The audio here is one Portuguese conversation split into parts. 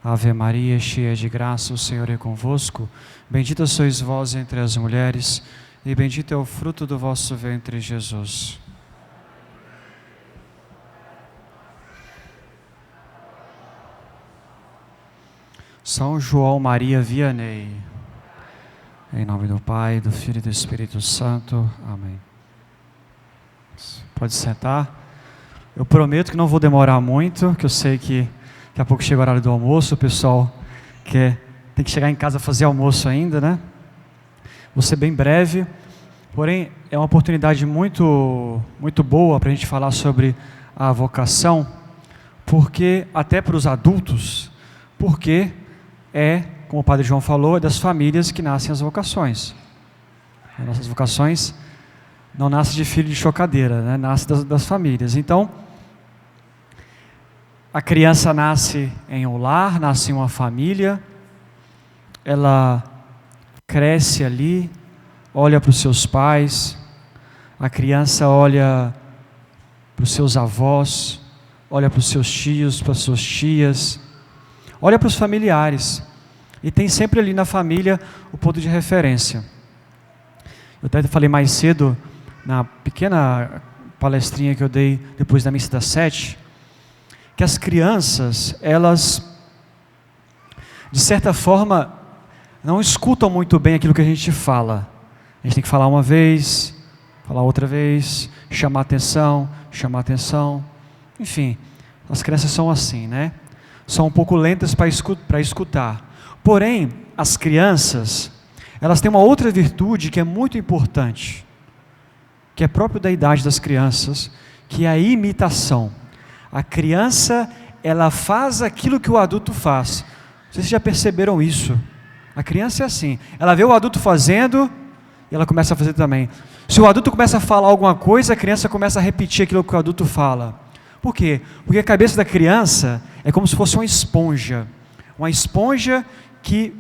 Ave Maria, cheia de graça, o Senhor é convosco. Bendita sois vós entre as mulheres, e bendito é o fruto do vosso ventre, Jesus. São João Maria Vianney. Em nome do Pai, do Filho e do Espírito Santo. Amém. Pode sentar. Eu prometo que não vou demorar muito, que eu sei que daqui a pouco chega o horário do almoço, o pessoal tem que chegar em casa fazer almoço ainda, né? Vou ser bem breve, porém é uma oportunidade muito boa para a gente falar sobre a vocação, porque até para os adultos, porque como o Padre João falou, é das famílias que nascem as vocações. As nossas vocações não nascem de filho de chocadeira, né? Nascem das famílias. Então, a criança nasce em um lar, nasce em uma família, ela cresce ali, olha para os seus pais, a criança olha para os seus avós, olha para os seus tios, para as suas tias, olha para os familiares, e tem sempre ali na família o ponto de referência. Eu até falei mais cedo, na pequena palestrinha que eu dei depois da missa das 7, que as crianças, elas, de certa forma, não escutam muito bem aquilo que a gente fala. A gente tem que falar uma vez, falar outra vez, chamar atenção, enfim, as crianças são assim, né? São um pouco lentas para escutar. Porém, as crianças, elas têm uma outra virtude que é muito importante, que é próprio da idade das crianças, que é a imitação. A criança, ela faz aquilo que o adulto faz. Vocês já perceberam isso? A criança é assim, ela vê o adulto fazendo e ela começa a fazer também. Se o adulto começa a falar alguma coisa, a criança começa a repetir aquilo que o adulto fala. Por quê? Porque a cabeça da criança é como se fosse uma esponja que,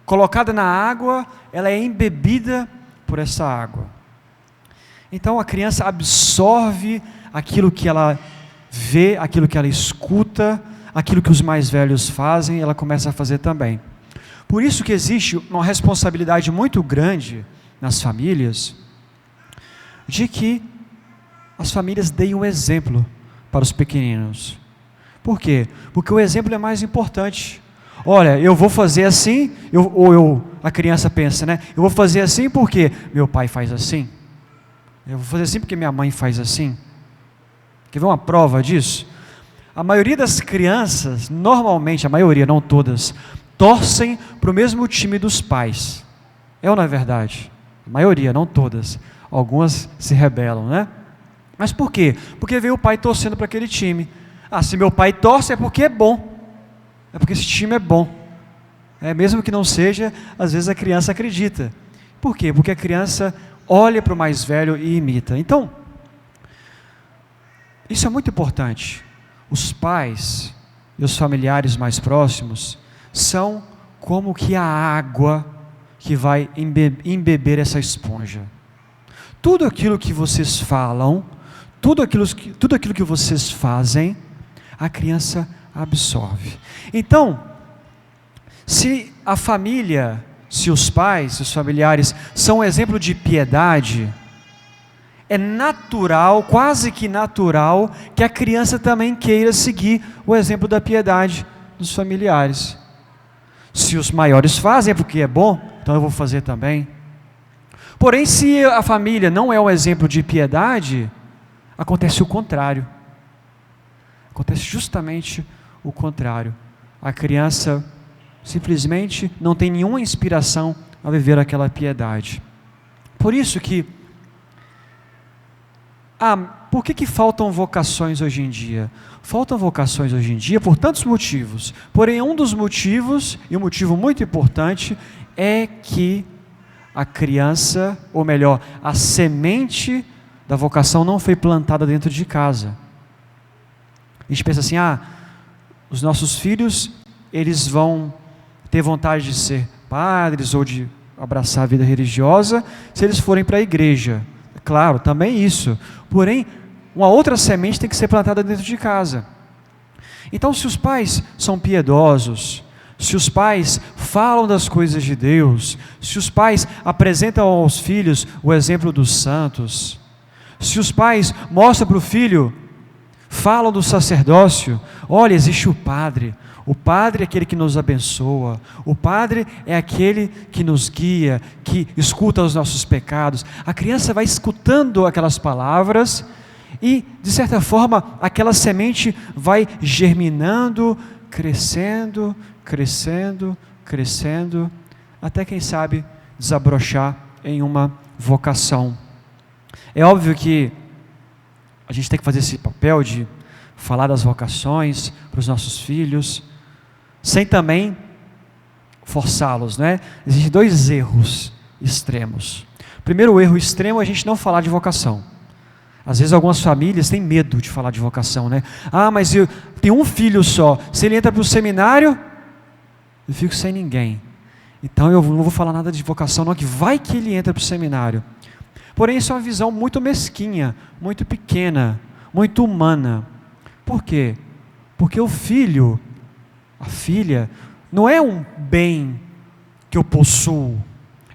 colocada na água, ela é embebida por essa água. Então a criança absorve aquilo que ela vê, aquilo que ela escuta, aquilo que os mais velhos fazem, ela começa a fazer também. Por isso que existe uma responsabilidade muito grande nas famílias, de que as famílias deem um exemplo para os pequeninos. Por quê? Porque o exemplo é mais importante. Olha, eu vou fazer assim, a criança pensa, né? Eu vou fazer assim porque meu pai faz assim. Eu vou fazer assim porque minha mãe faz assim. Quer ver uma prova disso? A maioria das crianças, normalmente, a maioria, não todas, torcem para o mesmo time dos pais. É ou não é verdade? A maioria, não todas. Algumas se rebelam, né? Mas por quê? Porque vê o pai torcendo para aquele time. Se meu pai torce é porque é bom. É porque esse time é bom. Mesmo que não seja, às vezes a criança acredita. Por quê? Porque a criança olha para o mais velho e imita. Então, isso é muito importante. Os pais e os familiares mais próximos são como que a água que vai embeber essa esponja. Tudo aquilo que vocês falam, tudo aquilo que vocês fazem, a criança absorve. Então, se a família, se os pais, se os familiares são um exemplo de piedade, é natural, quase que natural, que a criança também queira seguir o exemplo da piedade dos familiares. Se os maiores fazem é porque é bom, então eu vou fazer também. Porém, se a família não é um exemplo de piedade, acontece o contrário. Acontece justamente o contrário. A criança simplesmente não tem nenhuma inspiração a viver aquela piedade. Por isso que por que faltam vocações hoje em dia? Faltam vocações hoje em dia por tantos motivos. Porém, um dos motivos, e um motivo muito importante, é que a criança, ou melhor, a semente da vocação não foi plantada dentro de casa. A gente pensa assim, os nossos filhos, eles vão ter vontade de ser padres ou de abraçar a vida religiosa se eles forem para a igreja. Claro, também isso. Porém, uma outra semente tem que ser plantada dentro de casa. Então, se os pais são piedosos, se os pais falam das coisas de Deus, se os pais apresentam aos filhos o exemplo dos santos, se os pais mostram para o filho, falam do sacerdócio, olha, existe o padre é aquele que nos abençoa, o padre é aquele que nos guia, que escuta os nossos pecados. A criança vai escutando aquelas palavras e, de certa forma, aquela semente vai germinando, crescendo, até, quem sabe, desabrochar em uma vocação. É óbvio que a gente tem que fazer esse papel de falar das vocações para os nossos filhos, sem também forçá-los, né? Existem dois erros extremos. O primeiro erro extremo é a gente não falar de vocação. Às vezes algumas famílias têm medo de falar de vocação, né? Ah, mas eu tenho um filho só, se ele entra para o seminário, eu fico sem ninguém. Então eu não vou falar nada de vocação não, que vai que ele entra para o seminário. Porém, isso é uma visão muito mesquinha, muito pequena, muito humana. Por quê? Porque o filho, a filha, não é um bem que eu possuo.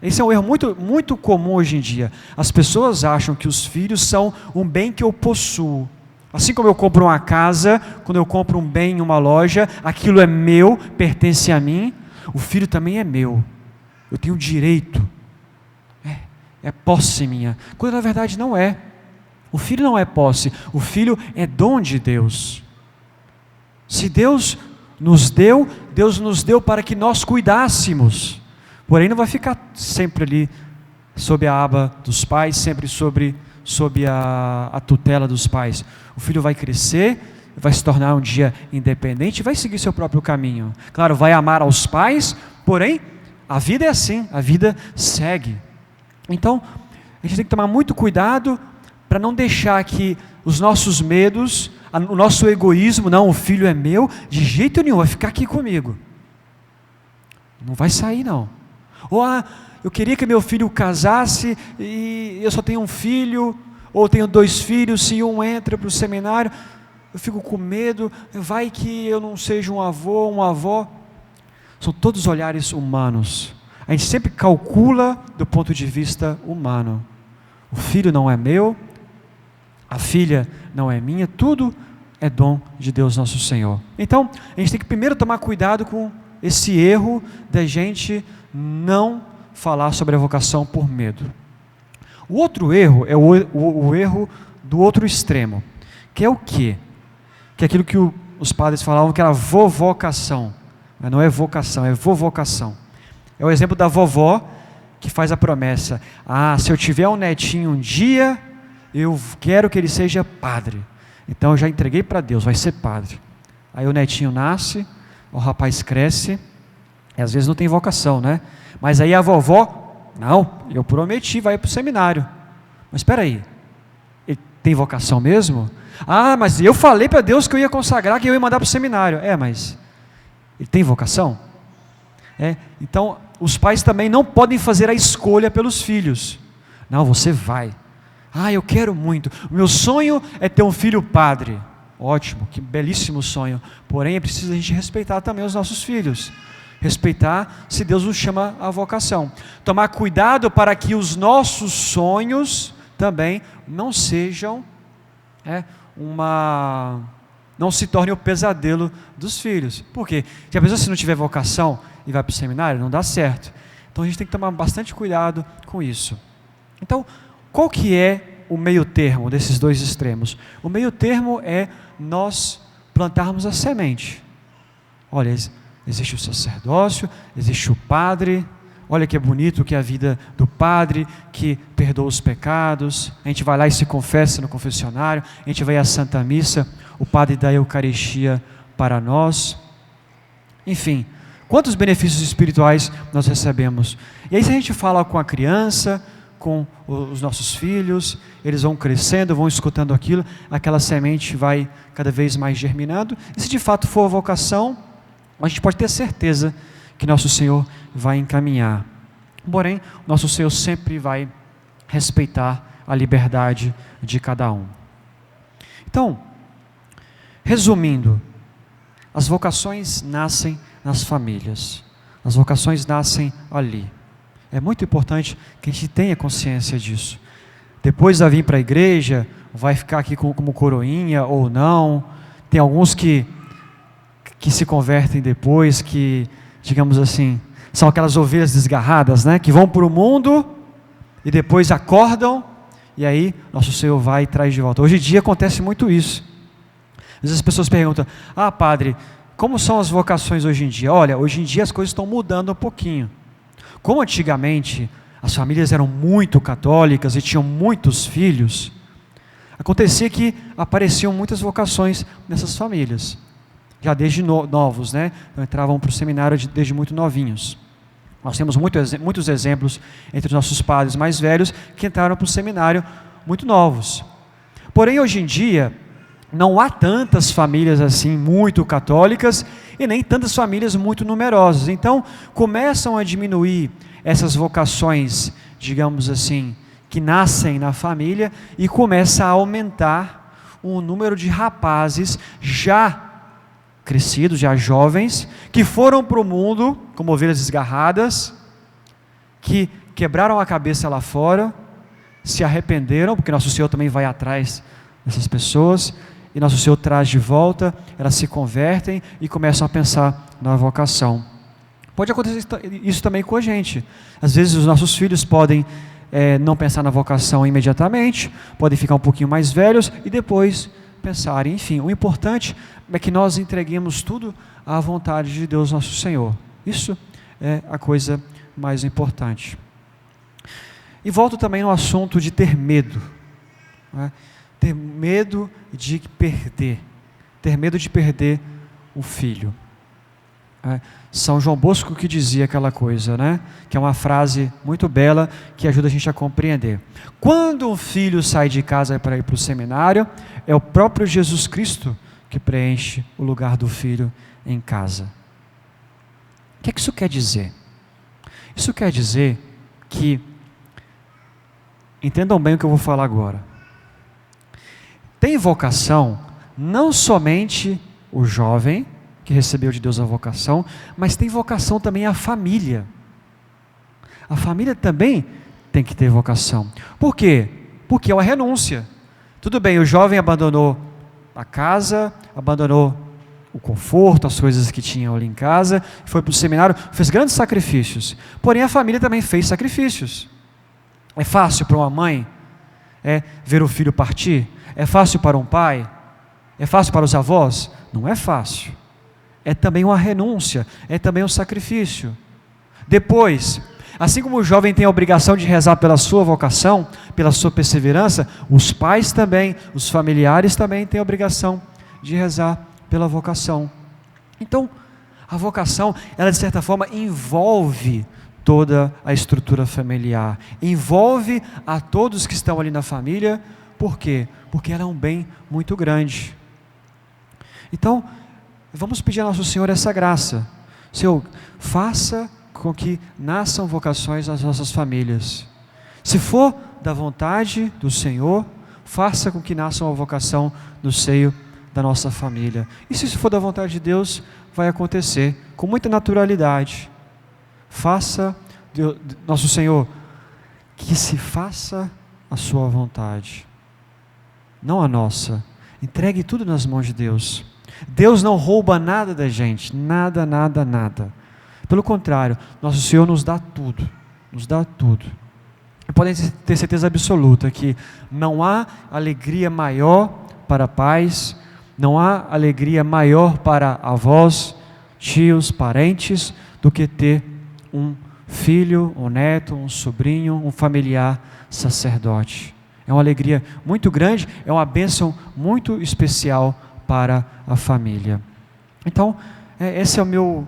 Esse é um erro muito comum hoje em dia. As pessoas acham que os filhos são um bem que eu possuo. Assim como eu compro uma casa, quando eu compro um bem em uma loja, aquilo é meu, pertence a mim, o filho também é meu. Eu tenho direito. É posse minha. Quando na verdade não é. O filho não é posse, o filho é dom de Deus. Se Deus nos deu para que nós cuidássemos. Porém não vai ficar sempre ali sob a aba dos pais, sempre sob a tutela dos pais. O filho vai crescer, vai se tornar um dia independente, vai seguir seu próprio caminho. Claro, vai amar aos pais, porém a vida é assim, a vida segue. Então, a gente tem que tomar muito cuidado para não deixar que os nossos medos, o nosso egoísmo, não, o filho é meu, de jeito nenhum, vai ficar aqui comigo. Não vai sair não. Ou, eu queria que meu filho casasse e eu só tenho um filho, ou tenho 2 filhos, se um entra para o seminário, eu fico com medo, vai que eu não seja um avô, uma avó. São todos olhares humanos. A gente sempre calcula do ponto de vista humano. O filho não é meu, a filha não é minha, tudo é dom de Deus nosso Senhor. Então, a gente tem que primeiro tomar cuidado com esse erro da gente não falar sobre a vocação por medo. O outro erro é o erro do outro extremo, que é o quê? Que é aquilo que os padres falavam que era vovocação. Mas não é vocação, é vovocação. É o exemplo da vovó que faz a promessa: se eu tiver um netinho um dia, eu quero que ele seja padre. Então eu já entreguei para Deus, vai ser padre. Aí o netinho nasce, o rapaz cresce, e às vezes não tem vocação, né? Mas aí a vovó, não, eu prometi, vai para o seminário. Mas espera aí, ele tem vocação mesmo? Mas eu falei para Deus que eu ia consagrar, que eu ia mandar para o seminário. Mas ele tem vocação? Então, os pais também não podem fazer a escolha pelos filhos. Não, você vai. Eu quero muito. O meu sonho é ter um filho padre. Ótimo, que belíssimo sonho. Porém, é preciso a gente respeitar também os nossos filhos. Respeitar se Deus nos chama à vocação. Tomar cuidado para que os nossos sonhos também não sejam não se torne o pesadelo dos filhos. Por quê? Porque a pessoa, se não tiver vocação e vai para o seminário, não dá certo. Então a gente tem que tomar bastante cuidado com isso. Então, qual que é o meio termo desses dois extremos? O meio termo é nós plantarmos a semente. Olha, existe o sacerdócio, existe o padre. Olha que é bonito que é a vida do padre que perdoa os pecados. A gente vai lá e se confessa no confessionário. A gente vai à Santa Missa, o padre dá a Eucaristia para nós. Enfim, quantos benefícios espirituais nós recebemos. E aí, se a gente fala com a criança, com os nossos filhos, eles vão crescendo, vão escutando aquilo, aquela semente vai cada vez mais germinando. E se de fato for a vocação, a gente pode ter certeza que nosso Senhor vai encaminhar. Porém, nosso Senhor sempre vai respeitar a liberdade de cada um. Então, resumindo, As vocações nascem nas famílias. As vocações nascem ali. É muito importante que a gente tenha consciência disso. Depois vai vir para a igreja, vai ficar aqui como coroinha ou não. Tem alguns que se convertem depois, que, digamos assim, são aquelas ovelhas desgarradas, né? Que vão para o mundo e depois acordam, e aí nosso Senhor vai e traz de volta. Hoje em dia acontece muito isso. Às vezes as pessoas perguntam: ah, padre, como são as vocações hoje em dia? Olha, hoje em dia as coisas estão mudando um pouquinho. Como antigamente as famílias eram muito católicas e tinham muitos filhos, acontecia que apareciam muitas vocações nessas famílias, já desde novos, né? Então, entravam para o seminário desde muito novinhos. Nós temos muitos exemplos entre os nossos padres mais velhos que entraram para o seminário muito novos. Porém, hoje em dia, não há tantas famílias assim muito católicas e nem tantas famílias muito numerosas. Então, começam a diminuir essas vocações, digamos assim, que nascem na família, e começa a aumentar o número de rapazes já crescidos, já jovens, que foram para o mundo como ovelhas desgarradas, que quebraram a cabeça lá fora, se arrependeram, porque nosso Senhor também vai atrás dessas pessoas, e nosso Senhor traz de volta, elas se convertem e começam a pensar na vocação. Pode acontecer isso também com a gente. Às vezes os nossos filhos podem não pensar na vocação imediatamente, podem ficar um pouquinho mais velhos e depois pensarem. Enfim, o importante é que nós entreguemos tudo à vontade de Deus nosso Senhor. Isso é a coisa mais importante. E volto também no assunto de ter medo, né? Ter medo de perder, ter medo de perder o filho. São João Bosco que dizia aquela coisa, né? Que é uma frase muito bela que ajuda a gente a compreender. Quando um filho sai de casa para ir para o seminário, é o próprio Jesus Cristo que preenche o lugar do filho em casa. O que é que isso quer dizer? Isso quer dizer que, entendam bem o que eu vou falar agora. Tem vocação não somente o jovem que recebeu de Deus a vocação, mas tem vocação também a família. A família também tem que ter vocação. Por quê? Porque é uma renúncia. Tudo bem, o jovem abandonou a casa, abandonou o conforto, as coisas que tinham ali em casa, foi para o seminário, fez grandes sacrifícios. Porém, a família também fez sacrifícios. É fácil para uma mãe ver o filho partir? É fácil para um pai? É fácil para os avós? Não é fácil. É também uma renúncia, é também um sacrifício. Depois, assim como o jovem tem a obrigação de rezar pela sua vocação, pela sua perseverança, os pais também, os familiares também têm a obrigação de rezar pela vocação. Então, a vocação, ela de certa forma envolve toda a estrutura familiar, envolve a todos que estão ali na família. Por quê? Porque ela é um bem muito grande. Então, vamos pedir a nosso Senhor essa graça. Senhor, faça com que nasçam vocações nas nossas famílias. Se for da vontade do Senhor, faça com que nasça uma vocação no seio da nossa família. E se for da vontade de Deus, vai acontecer com muita naturalidade. Faça, Deus, nosso Senhor, que se faça a sua vontade, não a nossa. Entregue tudo nas mãos de Deus. Deus não rouba nada da gente, nada, nada, nada. Pelo contrário, nosso Senhor nos dá tudo, nos dá tudo. E podem ter certeza absoluta que não há alegria maior para pais, não há alegria maior para avós, tios, parentes, do que ter um filho, um neto, um sobrinho, um familiar sacerdote. É uma alegria muito grande, é uma bênção muito especial para a família. Então, esse é o meu,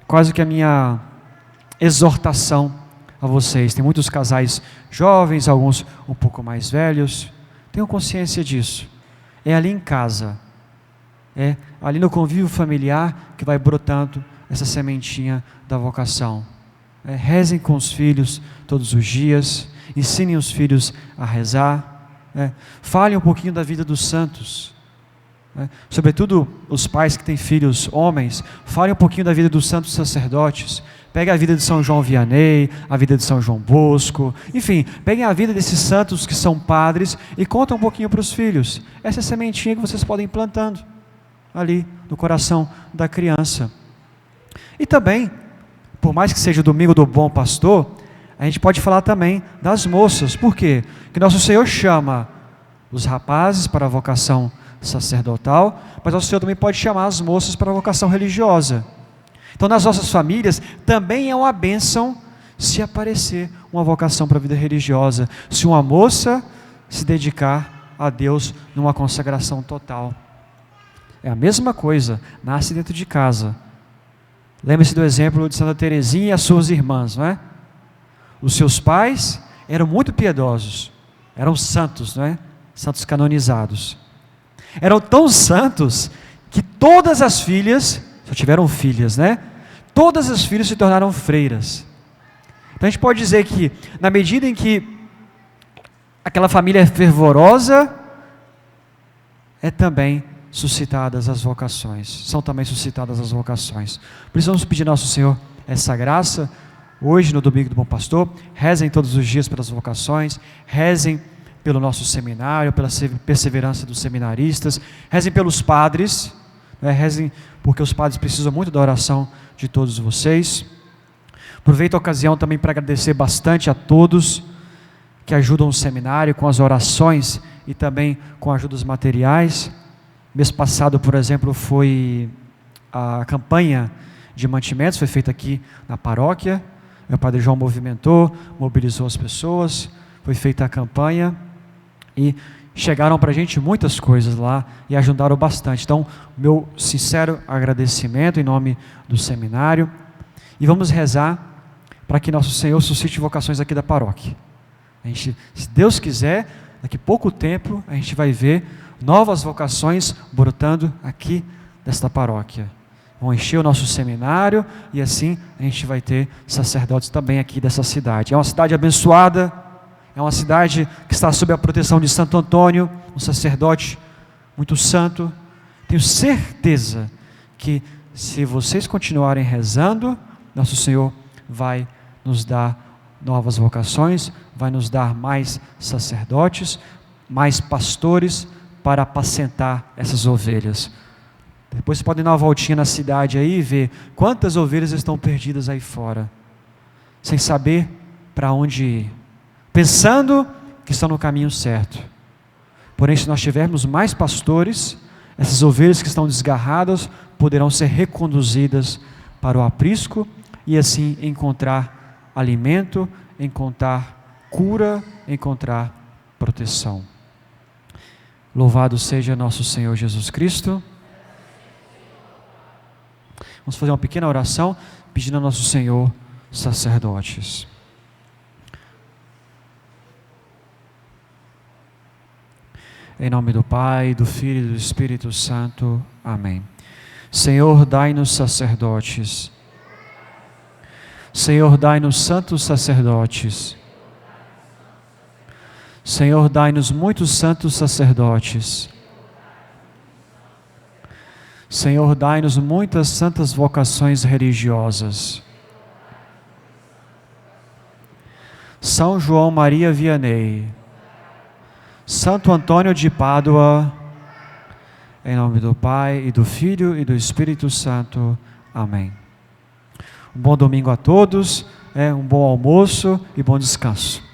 quase que a minha exortação a vocês. Tem muitos casais jovens, alguns um pouco mais velhos. Tenham consciência disso. É ali em casa, é ali no convívio familiar que vai brotando essa sementinha da vocação. Rezem com os filhos todos os dias, ensinem os filhos a rezar, falem um pouquinho da vida dos santos. né? Sobretudo os pais que têm filhos homens, falem um pouquinho da vida dos santos sacerdotes. Pegue a vida de São João Vianney, a vida de São João Bosco, enfim, peguem a vida desses santos que são padres e contem um pouquinho para os filhos. Essa é a sementinha que vocês podem ir plantando ali no coração da criança. E também, por mais que seja o domingo do bom pastor, a gente pode falar também das moças. Por quê? Porque nosso Senhor chama os rapazes para a vocação sacerdotal, mas nosso Senhor também pode chamar as moças para a vocação religiosa. Então, nas nossas famílias, também é uma bênção se aparecer uma vocação para a vida religiosa, se uma moça se dedicar a Deus numa consagração total. É a mesma coisa, nasce dentro de casa. Lembre-se do exemplo de Santa Teresinha e as suas irmãs, não é? Os seus pais eram muito piedosos, eram santos, não é? Santos canonizados. Eram tão santos que todas as filhas, só tiveram filhas, né? Todas as filhas se tornaram freiras. Então a gente pode dizer que, na medida em que aquela família é fervorosa, é também suscitadas as vocações, são também suscitadas as vocações. Por isso vamos pedir ao nosso Senhor essa graça, hoje no Domingo do Bom Pastor. Rezem todos os dias pelas vocações, rezem pelo nosso seminário, pela perseverança dos seminaristas, rezem pelos padres, né? Rezem porque os padres precisam muito da oração de todos vocês. Aproveito a ocasião também para agradecer bastante a todos que ajudam o seminário com as orações e também com ajudas materiais. Mês passado, por exemplo, foi a campanha de mantimentos, foi feita aqui na paróquia. Meu padre João movimentou, mobilizou as pessoas, foi feita a campanha e chegaram para a gente muitas coisas lá e ajudaram bastante. Então, meu sincero agradecimento em nome do seminário. E vamos rezar para que nosso Senhor suscite vocações aqui da paróquia. A gente, se Deus quiser, daqui a pouco tempo a gente vai ver novas vocações brotando aqui desta paróquia. Vão encher o nosso seminário e assim a gente vai ter sacerdotes também aqui dessa cidade. É uma cidade abençoada, é uma cidade que está sob a proteção de Santo Antônio, um sacerdote muito santo. Tenho certeza que se vocês continuarem rezando, nosso Senhor vai nos dar novas vocações, vai nos dar mais sacerdotes, mais pastores para apacentar essas ovelhas. Depois vocês podem dar uma voltinha na cidade aí e ver quantas ovelhas estão perdidas aí fora, sem saber para onde ir, pensando que estão no caminho certo. Porém, se nós tivermos mais pastores, essas ovelhas que estão desgarradas poderão ser reconduzidas para o aprisco e assim encontrar alimento, encontrar cura, encontrar proteção. Louvado seja nosso Senhor Jesus Cristo. Vamos fazer uma pequena oração pedindo ao nosso Senhor sacerdotes. Em nome do Pai, do Filho e do Espírito Santo. Amém. Senhor, dai-nos sacerdotes. Senhor, dai-nos santos sacerdotes. Senhor, dai-nos muitos santos sacerdotes. Senhor, dai-nos muitas santas vocações religiosas. São João Maria Vianney, Santo Antônio de Pádua, em nome do Pai, e do Filho, e do Espírito Santo. Amém. Um bom domingo a todos, um bom almoço e bom descanso.